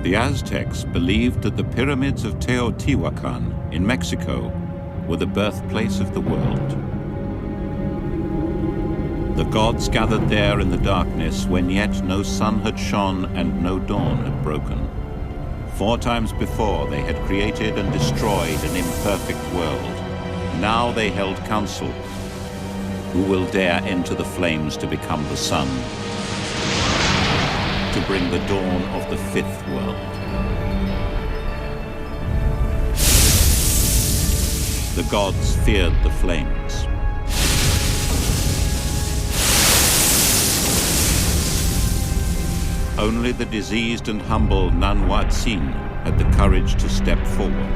The Aztecs believed that the pyramids of Teotihuacan in Mexico were the birthplace of the world. The gods gathered there in the darkness when yet no sun had shone and no dawn had broken. 4 times before they had created and destroyed an imperfect world. Now they held council. Who will dare enter the flames to become the sun, to bring the dawn of the 5th world? The gods feared the flames. Only the diseased and humble Nanhuatzin had the courage to step forward.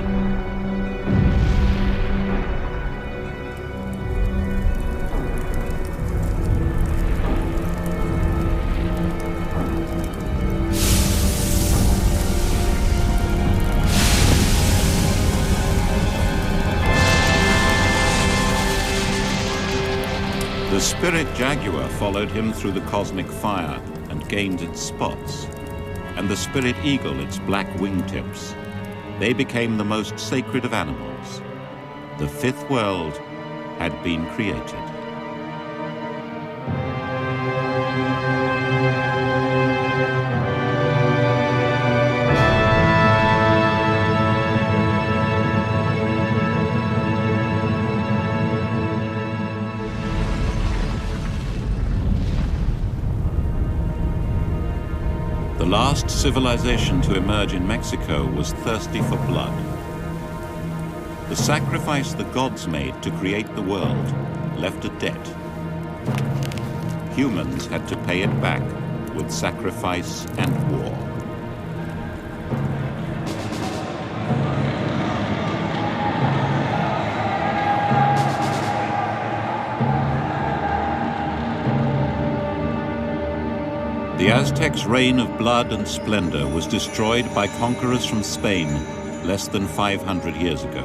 The spirit Jaguar followed him through the cosmic fire and gained its spots, and the spirit eagle its black wingtips. They became the most sacred of animals. The 5th world had been created. The last civilization to emerge in Mexico was thirsty for blood. The sacrifice the gods made to create the world left a debt. Humans had to pay it back with sacrifice and war. The Aztecs' reign of blood and splendor was destroyed by conquerors from Spain less than 500 years ago.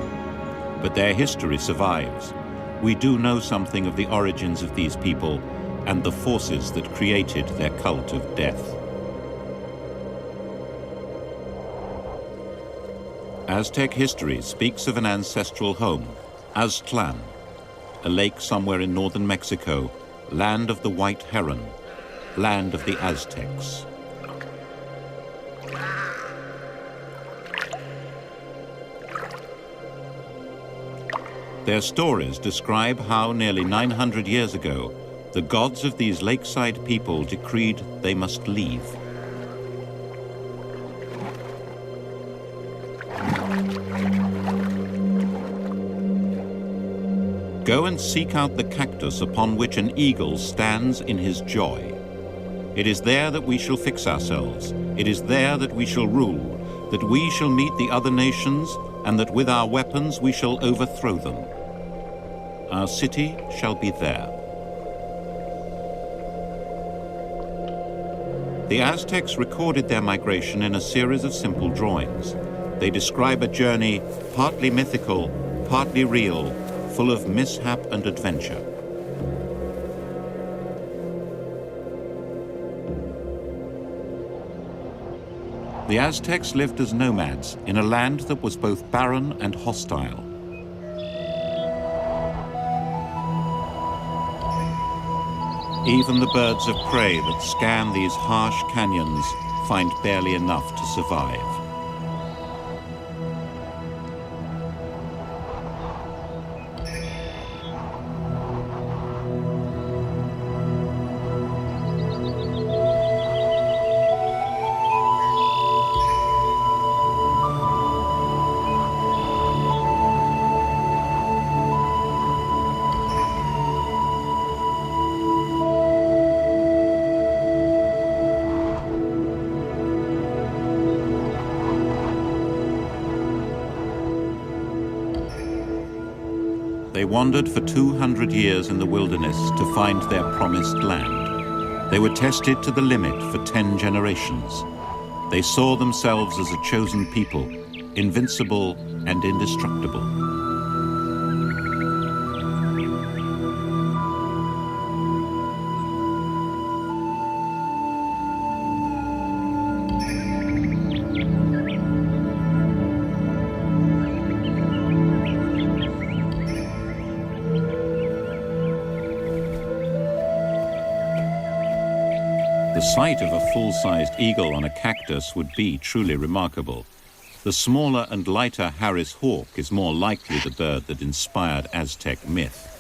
But their history survives. We do know something of the origins of these people and the forces that created their cult of death. Aztec history speaks of an ancestral home, Aztlan, a lake somewhere in northern Mexico, land of the white heron, land of the Aztecs. Their stories describe how nearly 900 years ago, the gods of these lakeside people decreed they must leave. Go and seek out the cactus upon which an eagle stands in his joy. It is there that we shall fix ourselves. It is there that we shall rule, that we shall meet the other nations, and that with our weapons we shall overthrow them. Our city shall be there. The Aztecs recorded their migration in a series of simple drawings. They describe a journey partly mythical, partly real, full of mishap and adventure. The Aztecs lived as nomads in a land that was both barren and hostile. Even the birds of prey that scan these harsh canyons find barely enough to survive. They wandered for 200 years in the wilderness to find their promised land. They were tested to the limit for 10 generations. They saw themselves as a chosen people, invincible and indestructible. The sight of a full-sized eagle on a cactus would be truly remarkable. The smaller and lighter Harris hawk is more likely the bird that inspired Aztec myth.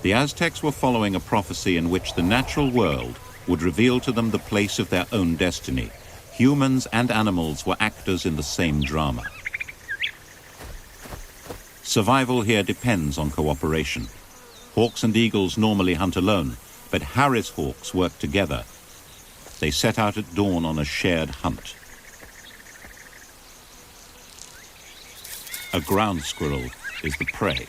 The Aztecs were following a prophecy in which the natural world would reveal to them the place of their own destiny. Humans and animals were actors in the same drama. Survival here depends on cooperation. Hawks and eagles normally hunt alone, but Harris hawks work together. They set out at dawn on a shared hunt. A ground squirrel is the prey.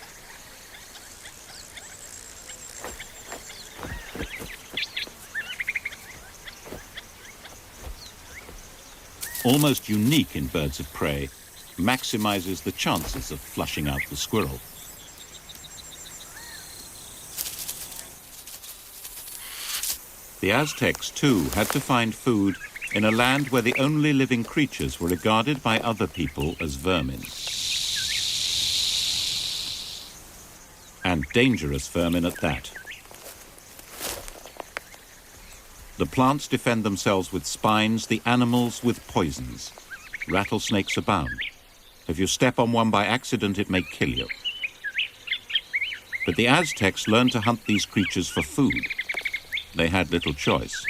Almost unique in birds of prey, maximizes the chances of flushing out the squirrel. The Aztecs, too, had to find food in a land where the only living creatures were regarded by other people as vermin. And dangerous vermin at that. The plants defend themselves with spines, the animals with poisons. Rattlesnakes abound. If you step on one by accident, it may kill you. But the Aztecs learned to hunt these creatures for food. They had little choice.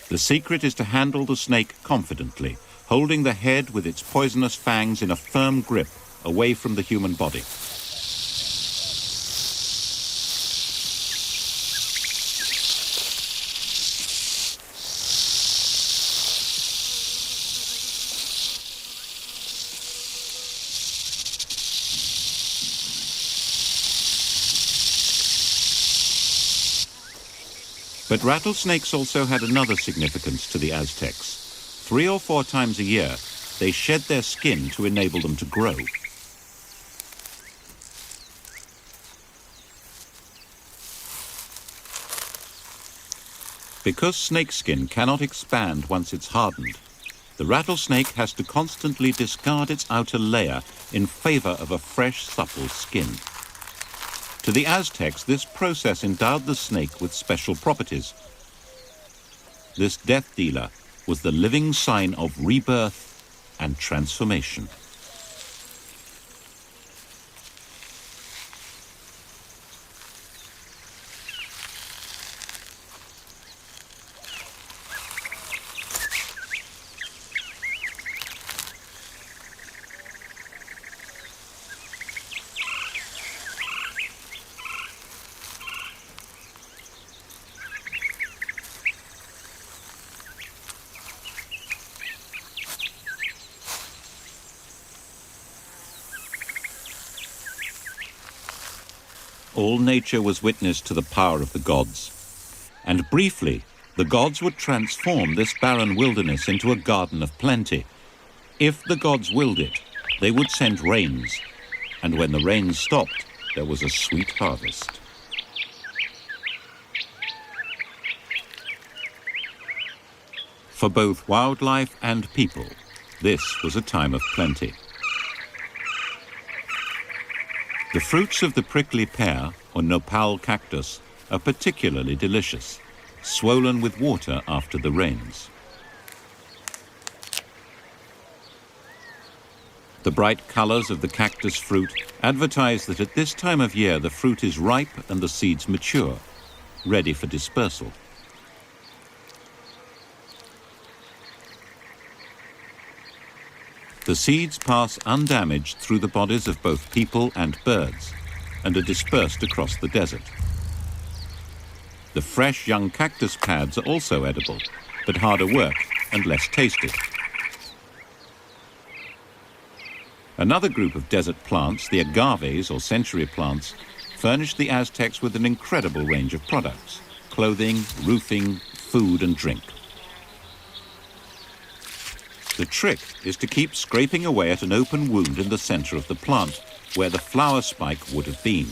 The secret is to handle the snake confidently, holding the head with its poisonous fangs in a firm grip away from the human body. But rattlesnakes also had another significance to the Aztecs. 3 or 4 times a year, they shed their skin to enable them to grow. Because snakeskin cannot expand once it's hardened, the rattlesnake has to constantly discard its outer layer in favor of a fresh, supple skin. To the Aztecs, this process endowed the snake with special properties. This death dealer was the living sign of rebirth and transformation. All nature was witness to the power of the gods. And briefly, the gods would transform this barren wilderness into a garden of plenty. If the gods willed it, they would send rains. And when the rains stopped, there was a sweet harvest. For both wildlife and people, this was a time of plenty. The fruits of the prickly pear, or nopal cactus, are particularly delicious, swollen with water after the rains. The bright colors of the cactus fruit advertise that at this time of year the fruit is ripe and the seeds mature, ready for dispersal. The seeds pass undamaged through the bodies of both people and birds and are dispersed across the desert. The fresh young cactus pads are also edible, but harder work and less tasty. Another group of desert plants, the agaves or century plants, furnished the Aztecs with an incredible range of products: clothing, roofing, food and drink. The trick is to keep scraping away at an open wound in the center of the plant, where the flower spike would have been.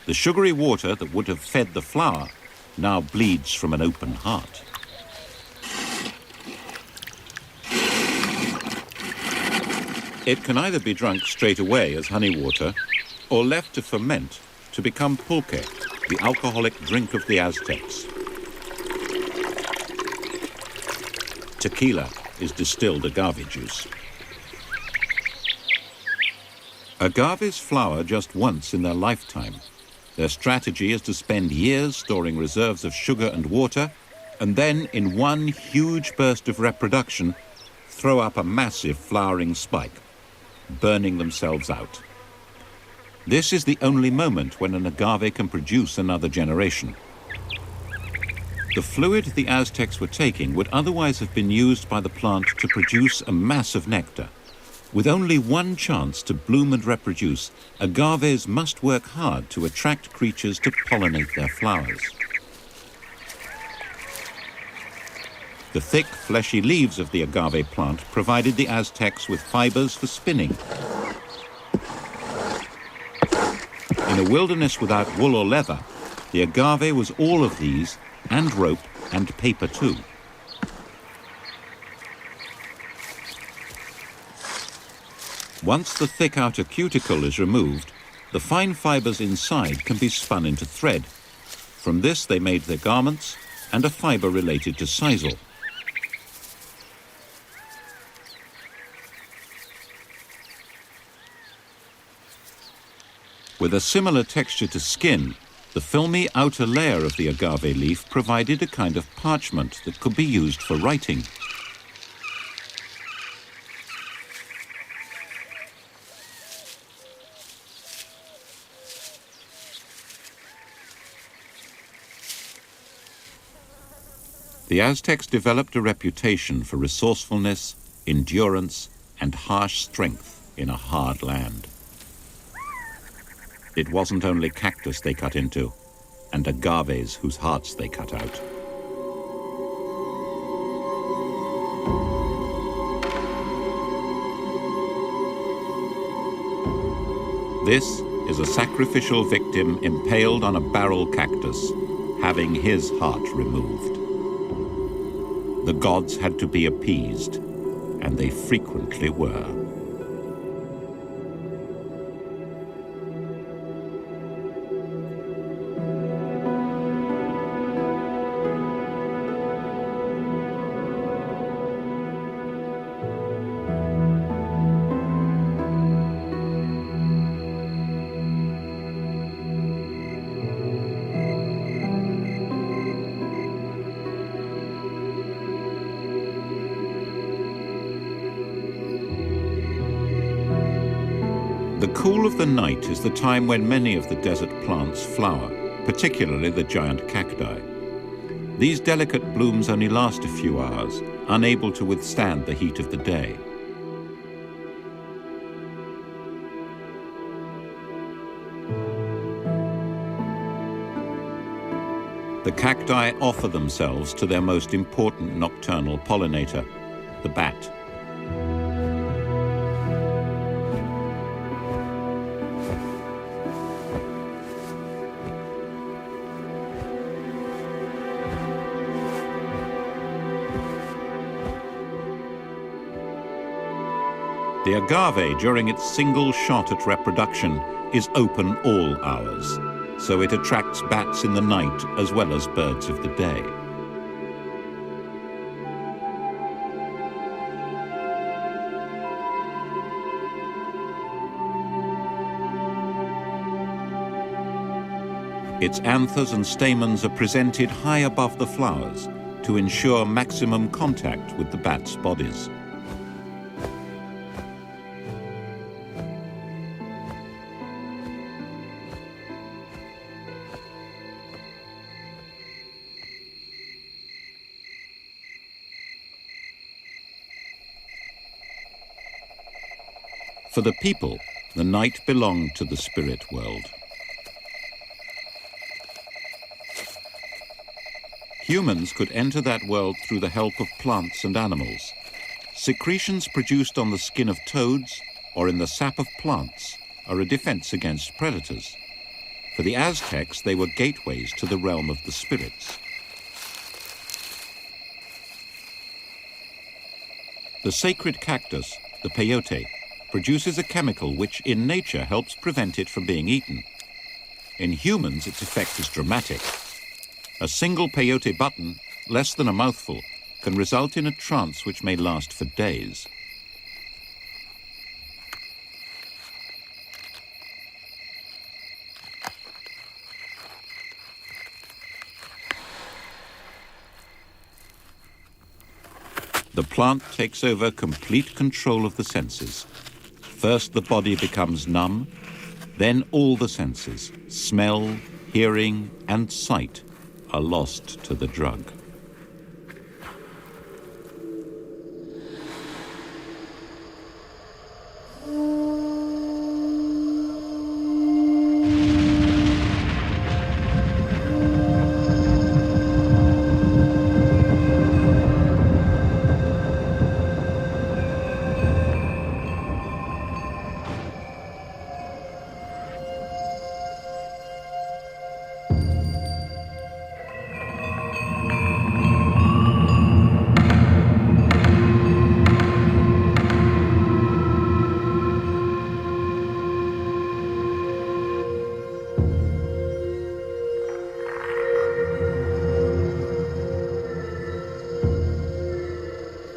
The sugary water that would have fed the flower now bleeds from an open heart. It can either be drunk straight away as honey water or left to ferment to become pulque, the alcoholic drink of the Aztecs. Tequila is distilled agave juice. Agaves flower just once in their lifetime. Their strategy is to spend years storing reserves of sugar and water, and then, in one huge burst of reproduction, throw up a massive flowering spike, burning themselves out. This is the only moment when an agave can produce another generation. The fluid the Aztecs were taking would otherwise have been used by the plant to produce a mass of nectar. With only one chance to bloom and reproduce, agaves must work hard to attract creatures to pollinate their flowers. The thick, fleshy leaves of the agave plant provided the Aztecs with fibers for spinning. In a wilderness without wool or leather, the agave was all of these, and rope and paper too. Once the thick outer cuticle is removed, the fine fibers inside can be spun into thread. From this they made their garments and a fiber related to sisal. With a similar texture to skin, the filmy outer layer of the agave leaf provided a kind of parchment that could be used for writing. The Aztecs developed a reputation for resourcefulness, endurance, and harsh strength in a hard land. It wasn't only cactus they cut into, and agaves whose hearts they cut out. This is a sacrificial victim impaled on a barrel cactus, having his heart removed. The gods had to be appeased, and they frequently were. The cool of the night is the time when many of the desert plants flower, particularly the giant cacti. These delicate blooms only last a few hours, unable to withstand the heat of the day. The cacti offer themselves to their most important nocturnal pollinator, the bat. The agave, during its single shot at reproduction, is open all hours, so it attracts bats in the night as well as birds of the day. Its anthers and stamens are presented high above the flowers to ensure maximum contact with the bats' bodies. For the people, the night belonged to the spirit world. Humans could enter that world through the help of plants and animals. Secretions produced on the skin of toads or in the sap of plants are a defense against predators. For the Aztecs, they were gateways to the realm of the spirits. The sacred cactus, the peyote, produces a chemical which in nature helps prevent it from being eaten. In humans, its effect is dramatic. A single peyote button, less than a mouthful, can result in a trance which may last for days. The plant takes over complete control of the senses. First, the body becomes numb, then all the senses, smell, hearing, and sight, are lost to the drug.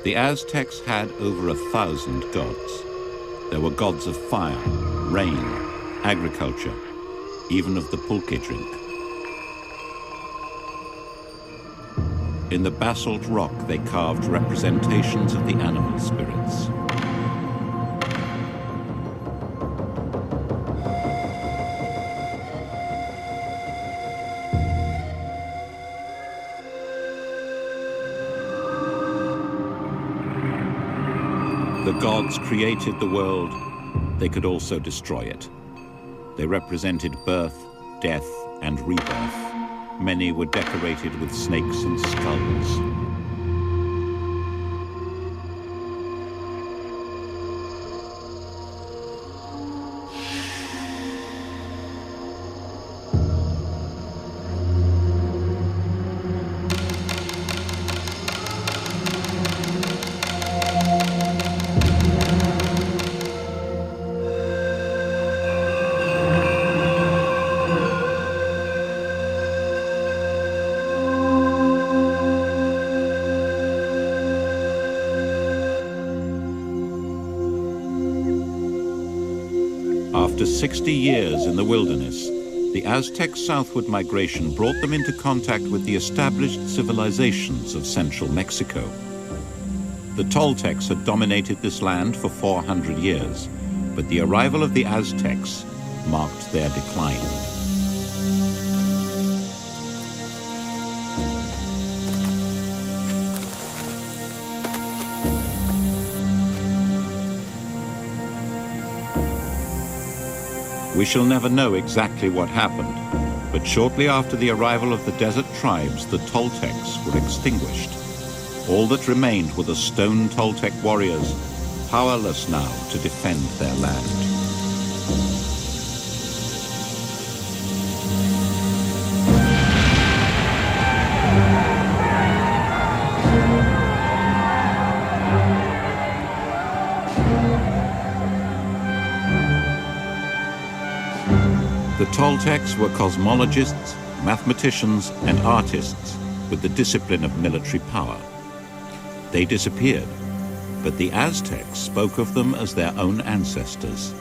The Aztecs had over 1,000 gods. There were gods of fire, rain, agriculture, even of the pulque drink. In the basalt rock, they carved representations of the animal spirits. The gods created the world, they could also destroy it. They represented birth, death, and rebirth. Many were decorated with snakes and skulls. After 60 years in the wilderness, the Aztec southward migration brought them into contact with the established civilizations of central Mexico. The Toltecs had dominated this land for 400 years, but the arrival of the Aztecs marked their decline. We shall never know exactly what happened, but shortly after the arrival of the desert tribes, the Toltecs were extinguished. All that remained were the stone Toltec warriors, powerless now to defend their land. The Toltecs were cosmologists, mathematicians, and artists with the discipline of military power. They disappeared, but the Aztecs spoke of them as their own ancestors,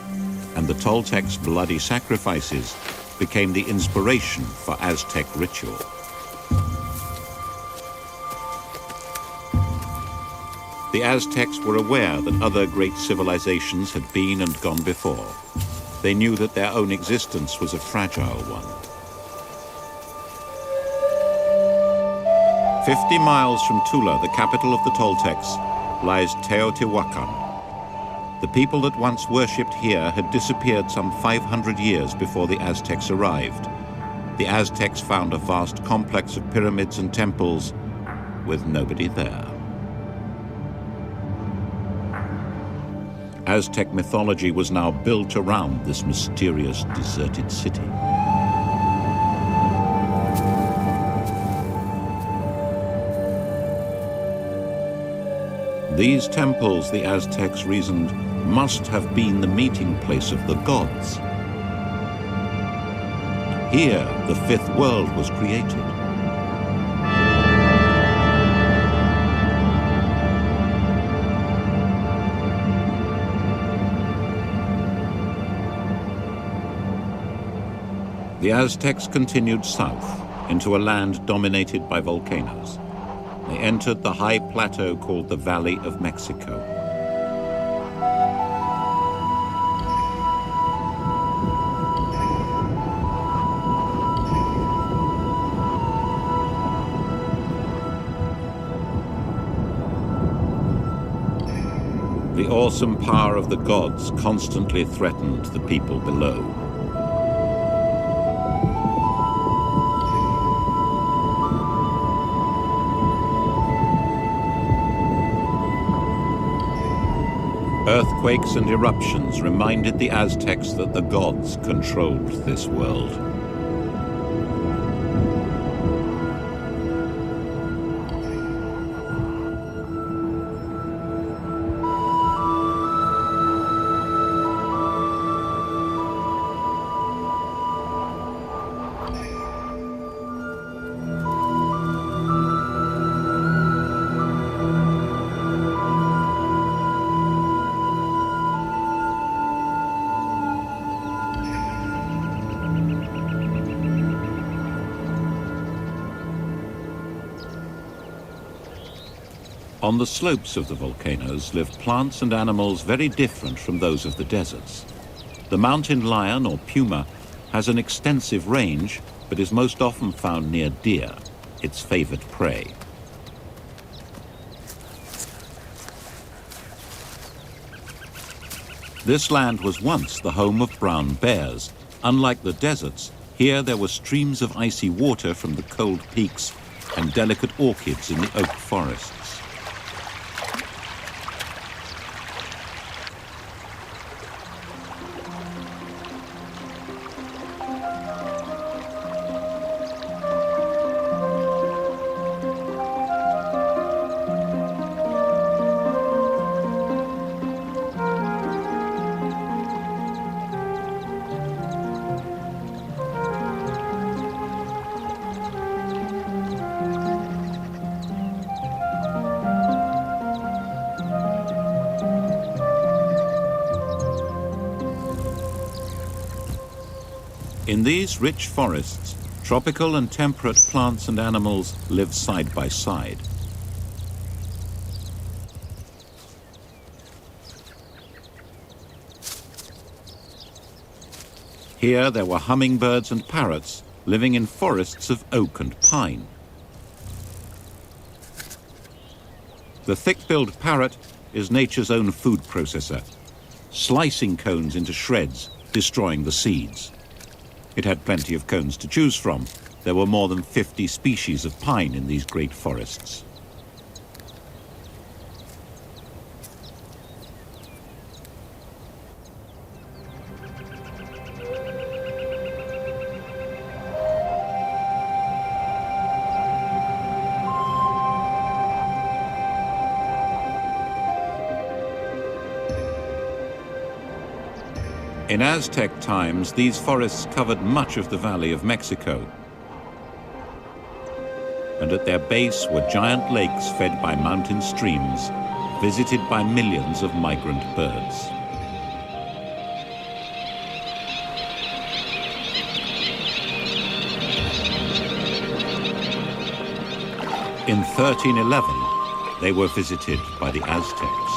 and the Toltecs' bloody sacrifices became the inspiration for Aztec ritual. The Aztecs were aware that other great civilizations had been and gone before. They knew that their own existence was a fragile one. 50 miles from Tula, the capital of the Toltecs, lies Teotihuacan. The people that once worshipped here had disappeared some 500 years before the Aztecs arrived. The Aztecs found a vast complex of pyramids and temples with nobody there. Aztec mythology was now built around this mysterious deserted city. These temples, the Aztecs reasoned, must have been the meeting place of the gods. Here, the fifth world was created. The Aztecs continued south into a land dominated by volcanoes. They entered the high plateau called the Valley of Mexico. The awesome power of the gods constantly threatened the people below. Earthquakes and eruptions reminded the Aztecs that the gods controlled this world. On the slopes of the volcanoes live plants and animals very different from those of the deserts. The mountain lion, or puma, has an extensive range, but is most often found near deer, its favored prey. This land was once the home of brown bears. Unlike the deserts, here there were streams of icy water from the cold peaks and delicate orchids in the oak forests. In these rich forests, tropical and temperate plants and animals live side by side. Here there were hummingbirds and parrots living in forests of oak and pine. The thick-billed parrot is nature's own food processor, slicing cones into shreds, destroying the seeds. It had plenty of cones to choose from. There were more than 50 species of pine in these great forests. In Aztec times, these forests covered much of the Valley of Mexico. And at their base were giant lakes fed by mountain streams, visited by millions of migrant birds. In 1311, they were visited by the Aztecs.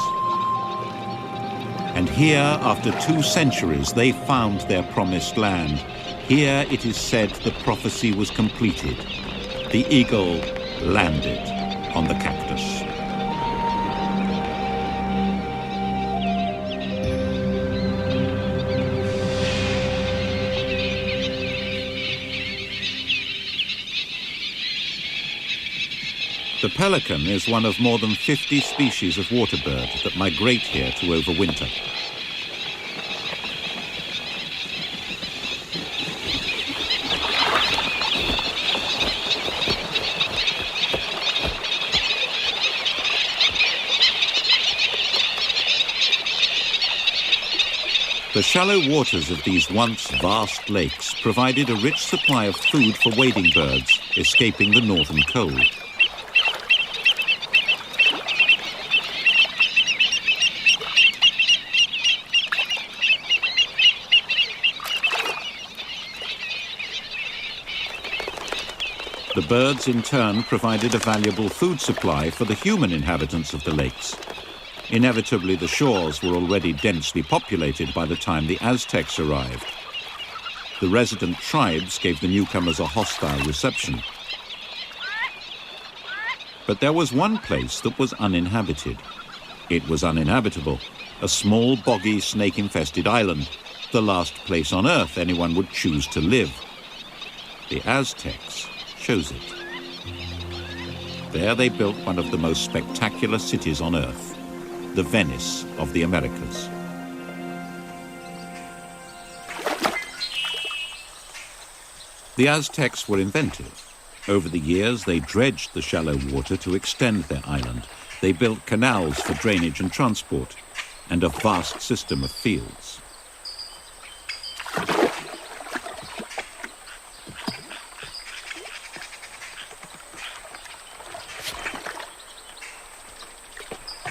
And here, after 2 centuries, they found their promised land. Here, it is said, the prophecy was completed. The eagle landed on the cactus. The pelican is one of more than 50 species of waterbird that migrate here to overwinter. The shallow waters of these once vast lakes provided a rich supply of food for wading birds escaping the northern cold. The birds in turn provided a valuable food supply for the human inhabitants of the lakes. Inevitably, the shores were already densely populated by the time the Aztecs arrived. The resident tribes gave the newcomers a hostile reception. But there was one place that was uninhabited. It was uninhabitable, a small, boggy, snake-infested island, the last place on Earth anyone would choose to live. The Aztecs chose it. There they built one of the most spectacular cities on Earth, the Venice of the Americas. The Aztecs were inventive. Over the years, they dredged the shallow water to extend their island. They built canals for drainage and transport, and a vast system of fields.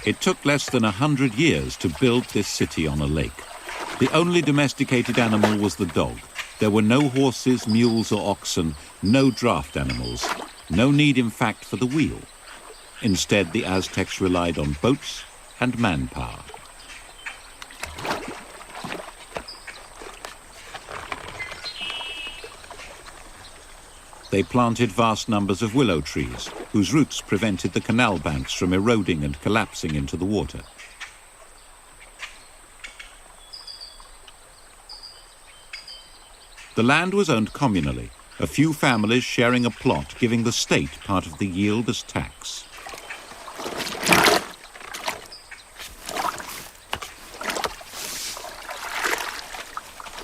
It took less than 100 years to build this city on a lake. The only domesticated animal was the dog. There were no horses, mules or oxen, no draft animals. No need, in fact, for the wheel. Instead, the Aztecs relied on boats and manpower. They planted vast numbers of willow trees, whose roots prevented the canal banks from eroding and collapsing into the water. The land was owned communally, a few families sharing a plot, giving the state part of the yield as tax.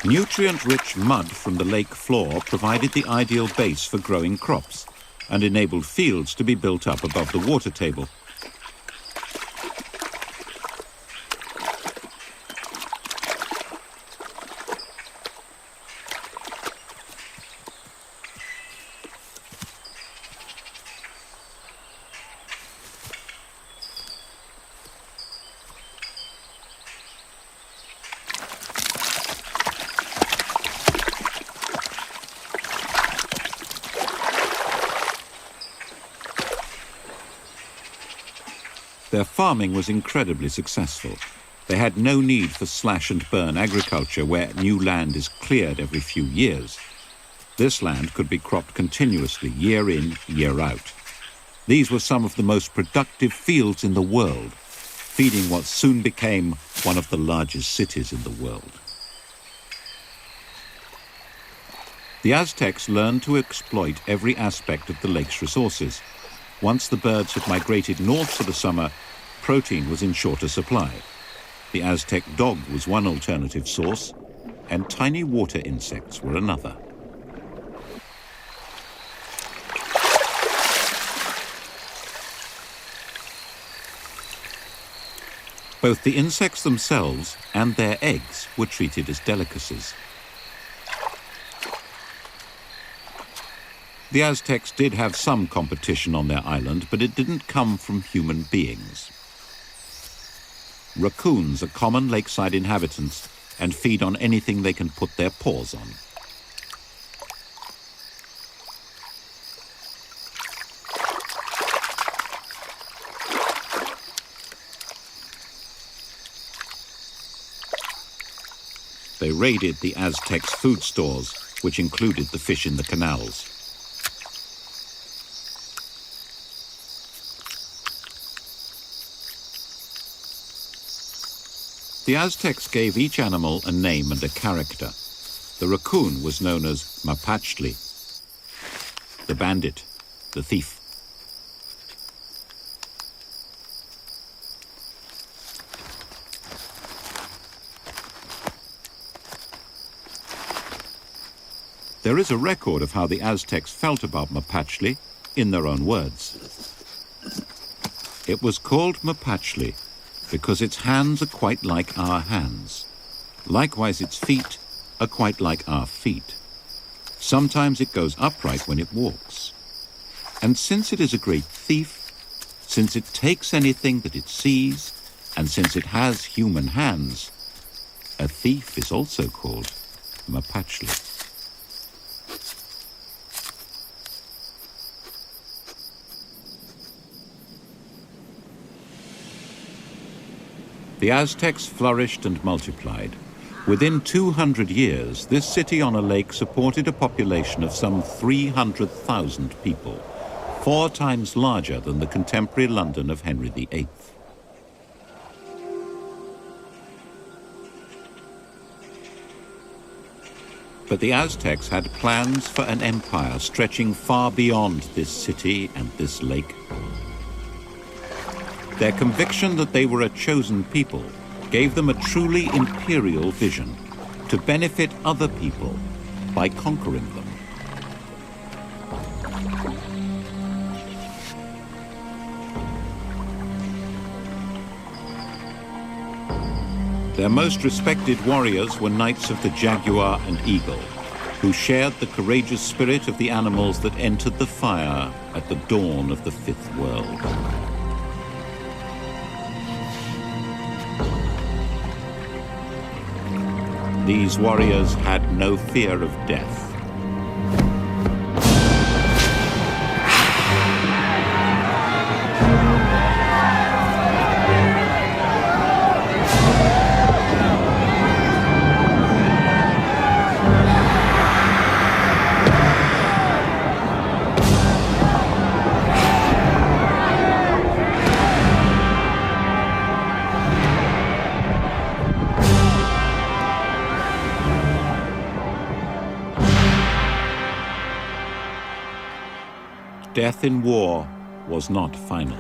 Nutrient-rich mud from the lake floor provided the ideal base for growing crops and enabled fields to be built up above the water table. Their farming was incredibly successful. They had no need for slash-and-burn agriculture where new land is cleared every few years. This land could be cropped continuously, year in, year out. These were some of the most productive fields in the world, feeding what soon became one of the largest cities in the world. The Aztecs learned to exploit every aspect of the lake's resources. Once the birds had migrated north for the summer, protein was in shorter supply. The Aztec dog was one alternative source, and tiny water insects were another. Both the insects themselves and their eggs were treated as delicacies. The Aztecs did have some competition on their island, but it didn't come from human beings. Raccoons are common lakeside inhabitants and feed on anything they can put their paws on. They raided the Aztecs' food stores, which included the fish in the canals. The Aztecs gave each animal a name and a character. The raccoon was known as Mapachtli, the bandit, the thief. There is a record of how the Aztecs felt about Mapachtli in their own words. It was called Mapachtli because its hands are quite like our hands. Likewise, its feet are quite like our feet. Sometimes it goes upright when it walks. And since it is a great thief, since it takes anything that it sees, and since it has human hands, a thief is also called Mapachli. The Aztecs flourished and multiplied. Within 200 years, this city on a lake supported a population of some 300,000 people, 4 times larger than the contemporary London of Henry VIII. But the Aztecs had plans for an empire stretching far beyond this city and this lake. Their conviction that they were a chosen people gave them a truly imperial vision to benefit other people by conquering them. Their most respected warriors were knights of the Jaguar and Eagle, who shared the courageous spirit of the animals that entered the fire at the dawn of the Fifth World. These warriors had no fear of death. Death in war was not final.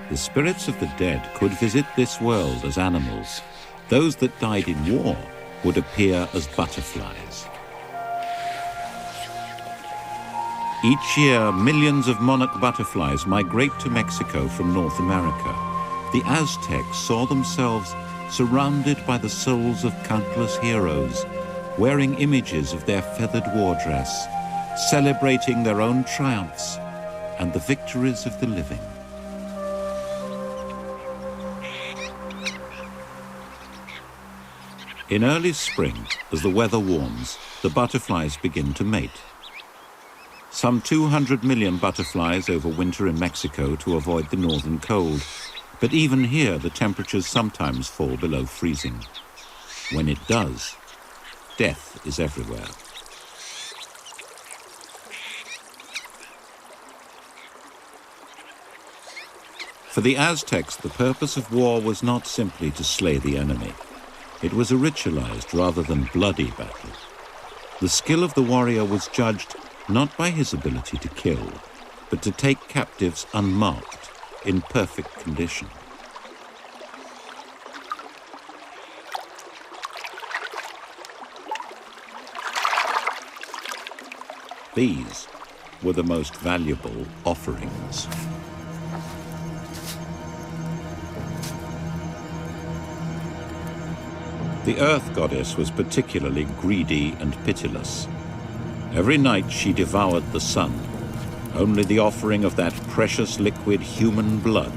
The spirits of the dead could visit this world as animals. Those that died in war would appear as butterflies. Each year, millions of monarch butterflies migrate to Mexico from North America. The Aztecs saw themselves surrounded by the souls of countless heroes, wearing images of their feathered war dress, celebrating their own triumphs and the victories of the living. In early spring, as the weather warms, the butterflies begin to mate. Some 200 million butterflies overwinter in Mexico to avoid the northern cold, but even here the temperatures sometimes fall below freezing. When it does, death is everywhere. For the Aztecs, the purpose of war was not simply to slay the enemy. It was a ritualized rather than bloody battle. The skill of the warrior was judged not by his ability to kill, but to take captives unmarked, in perfect condition. These were the most valuable offerings. The earth goddess was particularly greedy and pitiless. Every night she devoured the sun. Only the offering of that precious liquid human blood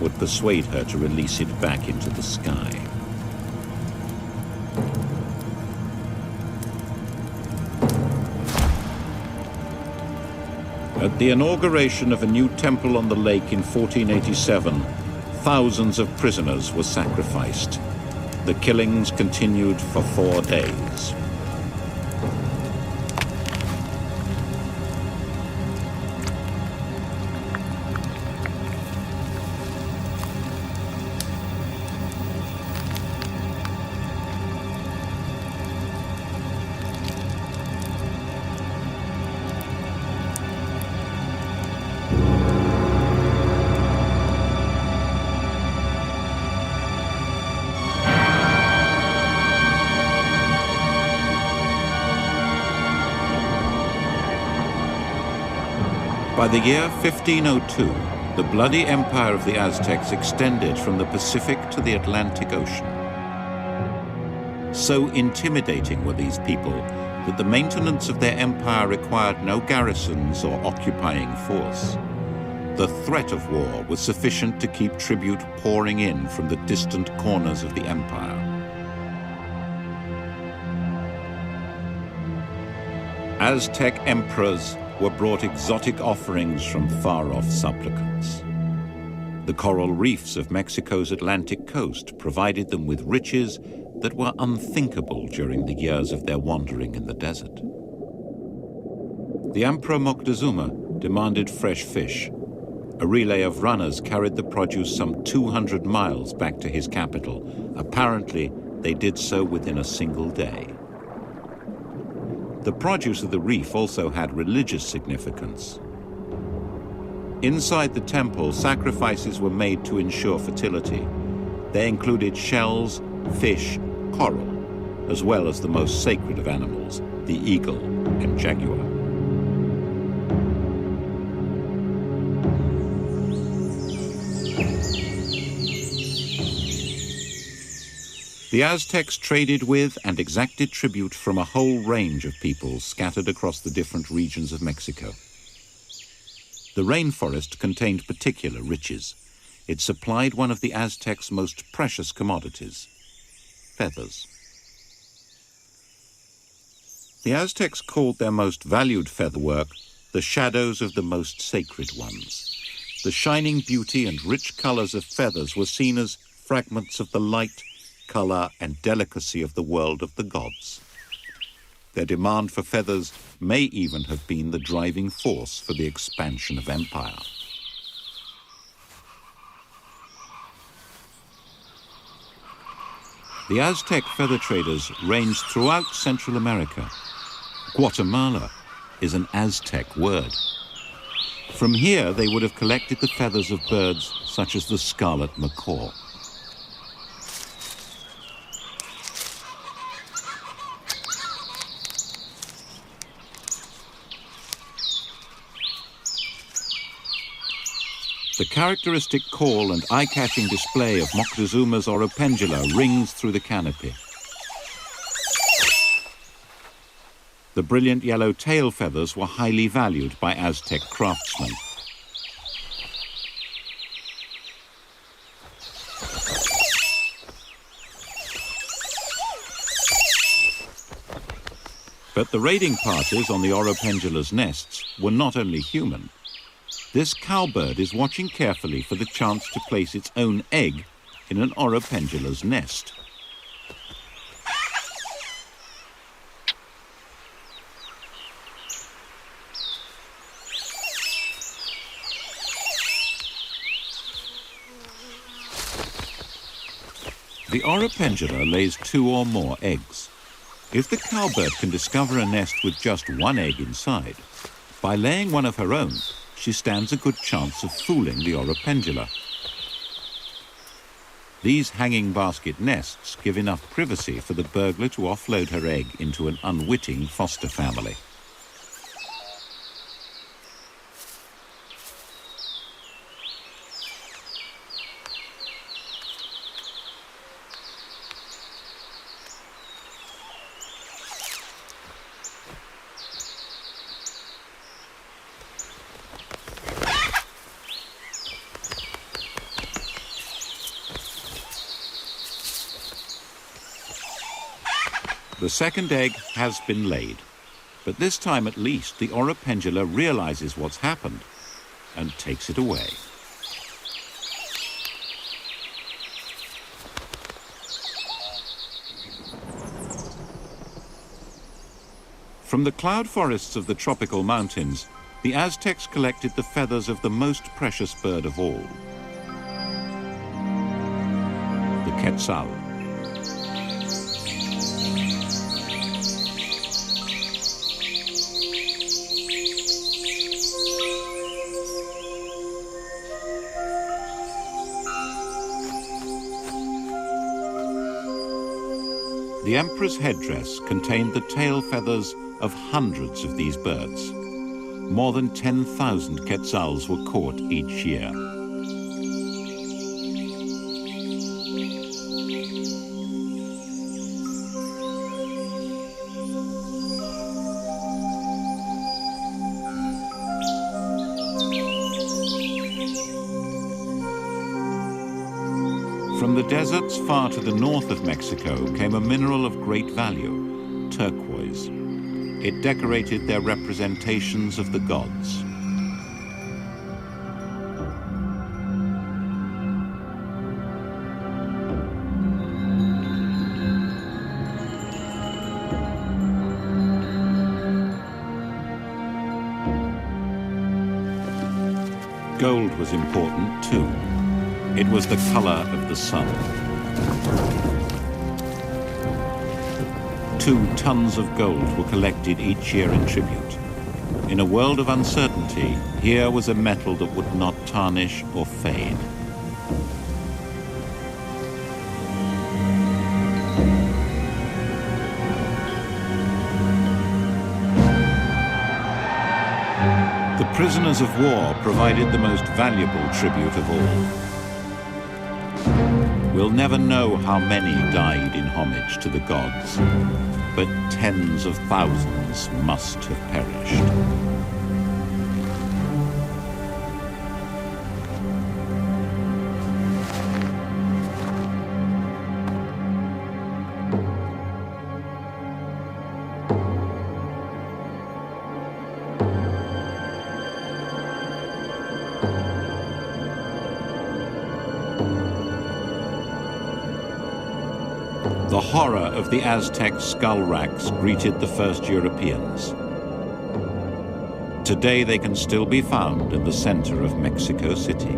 would persuade her to release it back into the sky. At the inauguration of a new temple on the lake in 1487, thousands of prisoners were sacrificed. The killings continued for 4 days. By the year 1502, the bloody empire of the Aztecs extended from the Pacific to the Atlantic Ocean. So intimidating were these people that the maintenance of their empire required no garrisons or occupying force. The threat of war was sufficient to keep tribute pouring in from the distant corners of the empire. Aztec emperors were brought exotic offerings from far-off supplicants. The coral reefs of Mexico's Atlantic coast provided them with riches that were unthinkable during the years of their wandering in the desert. The Emperor Moctezuma demanded fresh fish. A relay of runners carried the produce some 200 miles back to his capital. Apparently, they did so within a single day. The produce of the reef also had religious significance. Inside the temple, sacrifices were made to ensure fertility. They included shells, fish, coral, as well as the most sacred of animals, the eagle and jaguar. The Aztecs traded with and exacted tribute from a whole range of peoples scattered across the different regions of Mexico. The rainforest contained particular riches. It supplied one of the Aztecs' most precious commodities, feathers. The Aztecs called their most valued featherwork the shadows of the most sacred ones. The shining beauty and rich colors of feathers were seen as fragments of the light, color, and delicacy of the world of the gods. Their demand for feathers may even have been the driving force for the expansion of empire. The Aztec feather traders ranged throughout Central America. Guatemala is an Aztec word. From here, they would have collected the feathers of birds such as the scarlet macaw. The characteristic call and eye-catching display of Moctezuma's Oropendula rings through the canopy. The brilliant yellow tail feathers were highly valued by Aztec craftsmen. But the raiding parties on the Oropendula's nests were not only human. This cowbird is watching carefully for the chance to place its own egg in an Oropendula's nest. The Oropendula lays 2 or more eggs. If the cowbird can discover a nest with just 1 egg inside, by laying one of her own, she stands a good chance of fooling the Oropendula. These hanging basket nests give enough privacy for the burglar to offload her egg into an unwitting foster family. The second egg has been laid, but this time at least the Oropendula realizes what's happened and takes it away. From the cloud forests of the tropical mountains, the Aztecs collected the feathers of the most precious bird of all, the quetzal. The emperor's headdress contained the tail feathers of hundreds of these birds. More than 10,000 quetzals were caught each year. From the deserts far to the north of Mexico came a mineral of great value, turquoise. It decorated their representations of the gods. Gold was important too. It was the color of the sun. 2 tons of gold were collected each year in tribute. In a world of uncertainty, here was a metal that would not tarnish or fade. The prisoners of war provided the most valuable tribute of all. We'll never know how many died in homage to the gods, but tens of thousands must have perished. The horror of the Aztec skull racks greeted the first Europeans. Today they can still be found in the center of Mexico City.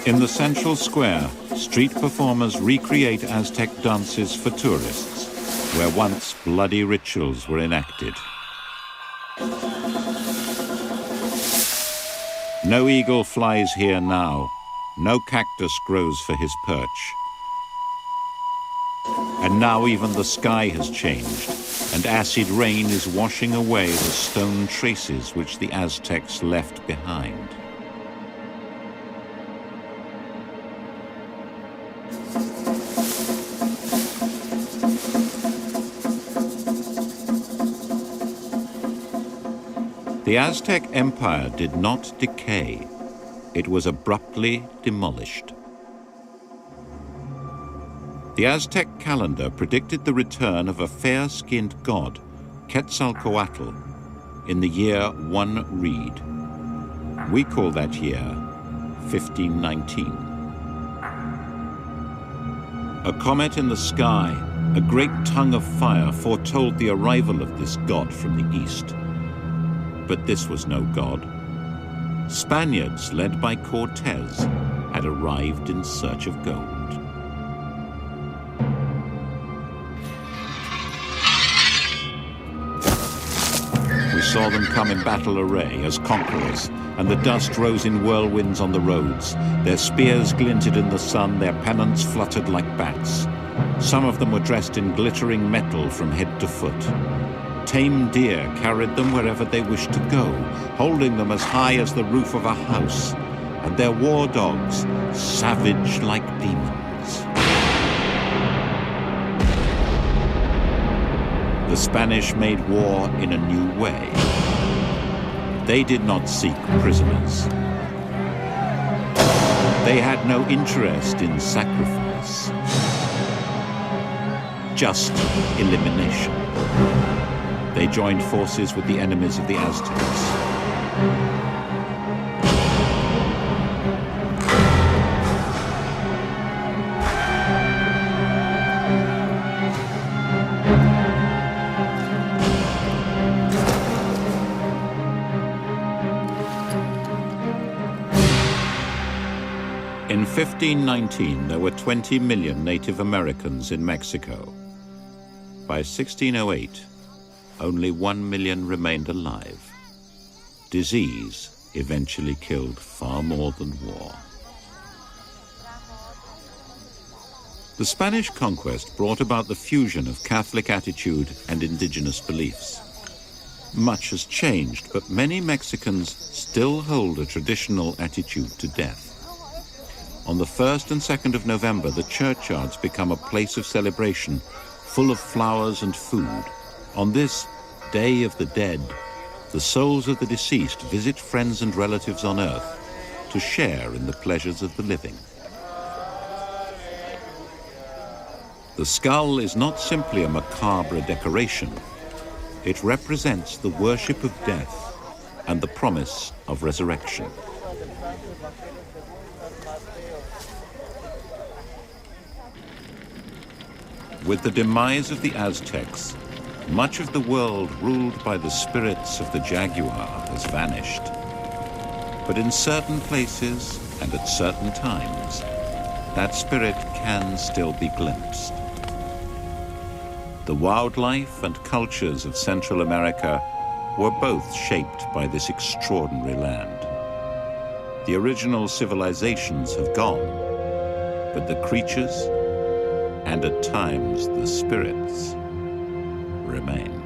In the central square, street performers recreate Aztec dances for tourists, where once bloody rituals were enacted. No eagle flies here now, no cactus grows for his perch. And now even the sky has changed, and acid rain is washing away the stone traces which the Aztecs left behind. The Aztec Empire did not decay. It was abruptly demolished. The Aztec calendar predicted the return of a fair-skinned god, Quetzalcoatl, in the year 1 Reed. We call that year 1519. A comet in the sky, a great tongue of fire foretold the arrival of this god from the east. But this was no god. Spaniards, led by Cortez, had arrived in search of gold. We saw them come in battle array as conquerors, and the dust rose in whirlwinds on the roads. Their spears glinted in the sun, their pennants fluttered like bats. Some of them were dressed in glittering metal from head to foot. Tame deer carried them wherever they wished to go, holding them as high as the roof of a house, and their war dogs, savage like demons. The Spanish made war in a new way. They did not seek prisoners. They had no interest in sacrifice, just elimination. They joined forces with the enemies of the Aztecs. In 1519, there were 20 million Native Americans in Mexico. By 1608, only 1 million remained alive. Disease eventually killed far more than war. The Spanish conquest brought about the fusion of Catholic attitude and indigenous beliefs. Much has changed, but many Mexicans still hold a traditional attitude to death. On the 1st and 2nd of November, the churchyards become a place of celebration, full of flowers and food. On this Day of the Dead, the souls of the deceased visit friends and relatives on earth to share in the pleasures of the living. The skull is not simply a macabre decoration. It represents the worship of death and the promise of resurrection. With the demise of the Aztecs, much of the world ruled by the spirits of the Jaguar has vanished. But in certain places and at certain times, that spirit can still be glimpsed. The wildlife and cultures of Central America were both shaped by this extraordinary land. The original civilizations have gone, but the creatures, and at times the spirits, remain.